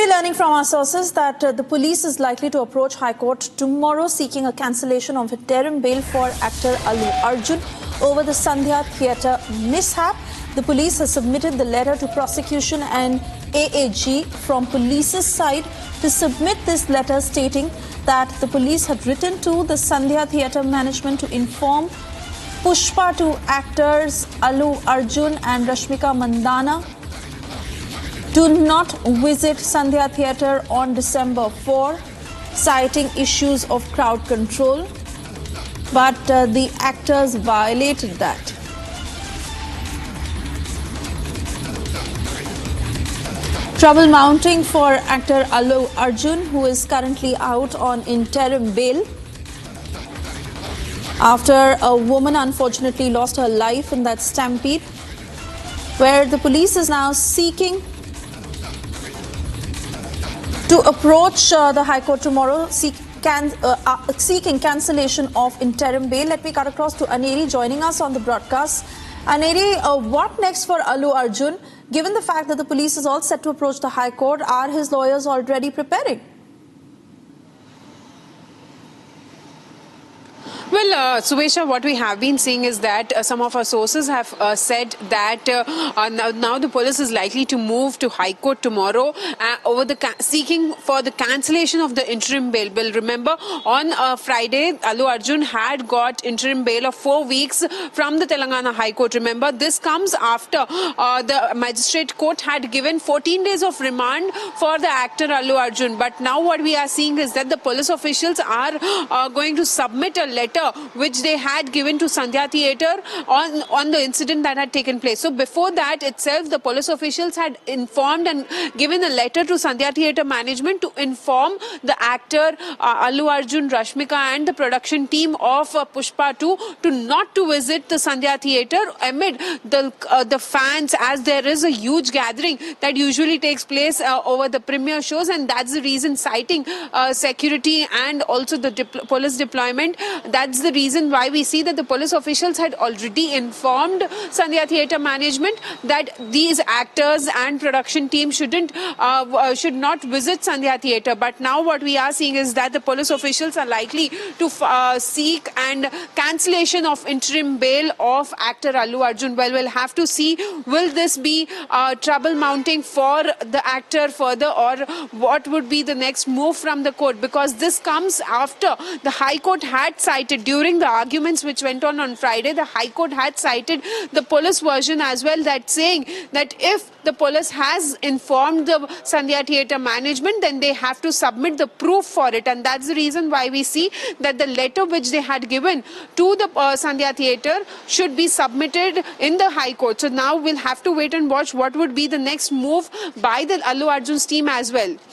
We're learning from our sources that the police is likely to approach High Court tomorrow seeking a cancellation of interim bail for actor Allu Arjun over the Sandhya Theatre mishap. The police has submitted the letter to prosecution and AAG from police's side to submit this letter stating that the police had written to the Sandhya Theatre management to inform Pushpa 2 actors Allu Arjun and Rashmika Mandanna do not visit Sandhya Theatre on December 4, citing issues of crowd control. But the actors violated that. Trouble mounting for actor Allu Arjun, who is currently out on interim bail after a woman unfortunately lost her life in that stampede, where the police is now seeking to approach the High Court tomorrow, seeking cancellation of interim bail. Let me cut across to Aneri joining us on the broadcast. Aneri, what next for Allu Arjun? Given the fact that the police is all set to approach the High Court, are his lawyers already preparing? Well, Subesha, what we have been seeing is that some of our sources have said that now the police is likely to move to High Court tomorrow over seeking for the cancellation of the interim bail. Well, remember, on Friday, Allu Arjun had got interim bail of 4 weeks from the Telangana High Court. Remember, this comes after the magistrate court had given 14 days of remand for the actor Allu Arjun. But now what we are seeing is that the police officials are going to submit a letter which they had given to Sandhya Theatre on the incident that had taken place. So before that itself, the police officials had informed and given a letter to Sandhya Theatre management to inform the actor Allu Arjun, Rashmika and the production team of Pushpa 2 not to visit the Sandhya Theatre amid the fans, as there is a huge gathering that usually takes place over the premiere shows, and that's the reason, citing security and also the police deployment. That's the reason why we see that the police officials had already informed Sandhya Theatre management that these actors and production team should not visit Sandhya Theatre. But now what we are seeing is that the police officials are likely to seek and cancellation of interim bail of actor Allu Arjun. Well, we'll have to see, will this be trouble mounting for the actor further, or what would be the next move from the court? Because this comes after the High Court had cited, during the arguments which went on Friday, the High Court had cited the police version as well, that saying that if the police has informed the Sandhya Theatre management, then they have to submit the proof for it. And that's the reason why we see that the letter which they had given to the Sandhya Theatre should be submitted in the High Court. So now we'll have to wait and watch what would be the next move by the Allu Arjun's team as well.